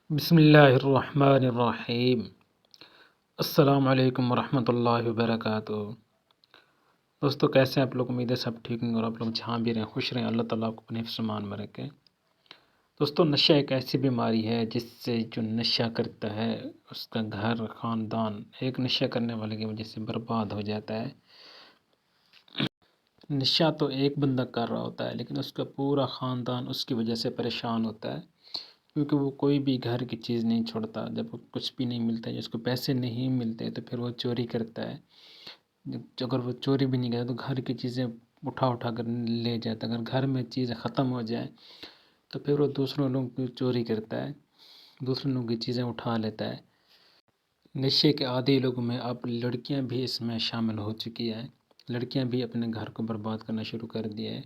بسم اللہ الرحمن الرحیم۔ السلام علیکم ورحمۃ اللہ وبرکاتہ۔ دوستو کیسے ہیں آپ لوگ؟ امید ہے سب ٹھیک ہوں اور آپ لوگ جہاں بھی رہیں خوش رہیں، اللہ تعالیٰ آپ کو اپنے حفظ و امان میں رکھے۔ دوستو نشہ ایک ایسی بیماری ہے جس سے جو نشہ کرتا ہے اس کا گھر خاندان ایک نشہ کرنے والے کی وجہ سے برباد ہو جاتا ہے۔ نشہ تو ایک بندہ کر رہا ہوتا ہے لیکن اس کا پورا خاندان اس کی وجہ سے پریشان ہوتا ہے، کیونکہ وہ کوئی بھی گھر کی چیز نہیں چھوڑتا۔ جب کچھ بھی نہیں ملتا ہے، اس کو پیسے نہیں ملتے تو پھر وہ چوری کرتا ہے۔ اگر وہ چوری بھی نہیں کرتا تو گھر کی چیزیں اٹھا کر لے جاتا ہے۔ اگر گھر میں چیزیں ختم ہو جائیں تو پھر وہ دوسروں لوگوں کی چوری کرتا ہے، دوسروں لوگوں کی چیزیں اٹھا لیتا ہے۔ نشے کے عادی لوگوں میں اب لڑکیاں بھی اس میں شامل ہو چکی ہیں۔ لڑکیاں بھی اپنے گھر کو برباد کرنا شروع کر دیا ہے۔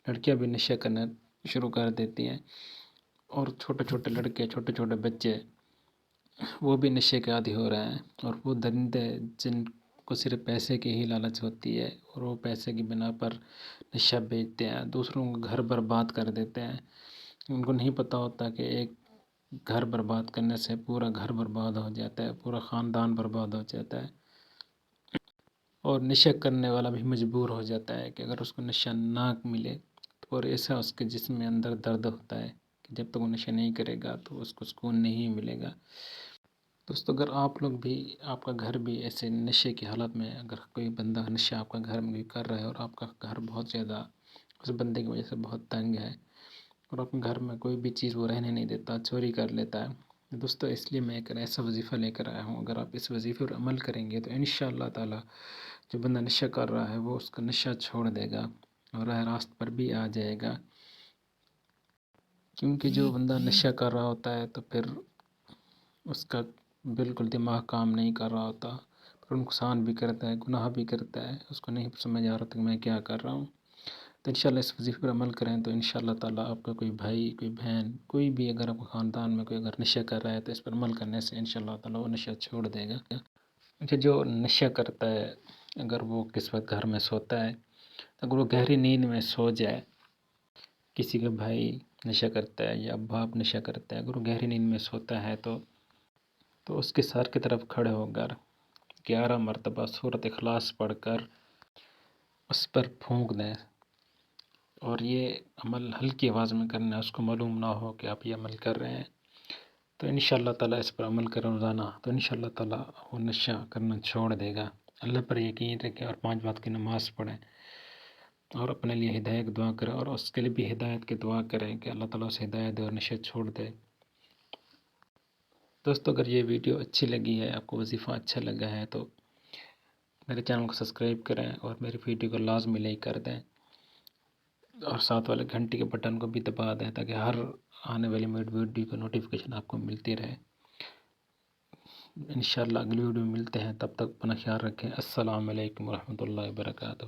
لڑکیاں بھی نشہ کرنا شروع کر دیتی ہیں، اور چھوٹے چھوٹے لڑکے، چھوٹے چھوٹے بچے وہ بھی نشے کے عادی ہو رہے ہیں۔ اور وہ درندے جن کو صرف پیسے کی ہی لالچ ہوتی ہے اور وہ پیسے کی بنا پر نشہ بیچتے ہیں، دوسروں کو گھر برباد کر دیتے ہیں۔ ان کو نہیں پتہ ہوتا کہ ایک گھر برباد کرنے سے پورا گھر برباد ہو جاتا ہے، پورا خاندان برباد ہو جاتا ہے۔ اور نشہ کرنے والا بھی مجبور ہو جاتا ہے کہ اگر اس کو نشہ نہ ملے تو اور ایسا اس کے جسم میں اندر درد ہوتا ہے کہ جب تک وہ نشہ نہیں کرے گا تو اس کو سکون نہیں ملے گا۔ دوستو اگر آپ لوگ بھی، آپ کا گھر بھی ایسے نشے کی حالت میں، اگر کوئی بندہ نشہ آپ کا گھر میں بھی کر رہا ہے اور آپ کا گھر بہت زیادہ اس بندے کی وجہ سے بہت تنگ ہے اور اپنے گھر میں کوئی بھی چیز وہ رہنے نہیں دیتا، چوری کر لیتا ہے، دوستو اس لیے میں ایک ایسا وظیفہ لے کر آیا ہوں۔ اگر آپ اس وظیفے پر عمل کریں گے تو انشاءاللہ تعالیٰ جو بندہ نشہ کر رہا ہے وہ اس کا نشہ چھوڑ دے گا اور راہ راست پر بھی آ جائے گا۔ کیونکہ جو بندہ نشہ کر رہا ہوتا ہے تو پھر اس کا بالکل دماغ کام نہیں کر رہا ہوتا، پھر نقصان بھی کرتا ہے، گناہ بھی کرتا ہے، اس کو نہیں سمجھ آ رہا تھا کہ میں کیا کر رہا ہوں۔ تو انشاءاللہ اس وظیفے پر عمل کریں تو انشاءاللہ تعالیٰ آپ کا کوئی بھائی، کوئی بہن، کوئی بھی اگر آپ کو خاندان میں کوئی اگر نشہ کر رہا ہے تو اس پر عمل کرنے سے انشاءاللہ تعالیٰ وہ نشہ چھوڑ دے گا۔ اچھا، جو نشہ کرتا ہے اگر وہ کس وقت گھر میں سوتا ہے، اگر وہ گہری نیند میں سو جائے، کسی کا بھائی نشہ کرتا ہے یا باپ نشہ کرتا ہے، اگر وہ گہری نیند میں سوتا ہے تو اس کے سر کی طرف کھڑے ہو کر 11 مرتبہ سورۃ اخلاص پڑھ کر اس پر پھونک دیں، اور یہ عمل ہلکی آواز میں کرنا ہے، اس کو معلوم نہ ہو کہ آپ یہ عمل کر رہے ہیں۔ تو انشاءاللہ تعالیٰ اس پر عمل کریں روزانہ تو انشاءاللہ تعالیٰ وہ نشہ کرنا چھوڑ دے گا۔ اللہ پر یقین رکھیں اور 5 وقت کی نماز پڑھیں اور اپنے لیے ہدایت کی دعا کریں، اور اس کے لیے بھی ہدایت کی دعا کریں کہ اللہ تعالیٰ اسے ہدایت دے اور نشہ چھوڑ دے۔ دوستو اگر یہ ویڈیو اچھی لگی ہے، آپ کو وظیفہ اچھا لگا ہے تو میرے چینل کو سبسکرائب کریں اور میری ویڈیو کو لازمی لائک کر دیں، اور ساتھ والے گھنٹی کے بٹن کو بھی دبا دیں تاکہ ہر آنے والی ویڈیو کا نوٹیفیکیشن آپ کو ملتی رہے۔ انشاءاللہ اگلی ویڈیو میں ملتے ہیں، تب تک اپنا خیال رکھیں۔ السلام علیکم ورحمۃ اللہ وبرکاتہ۔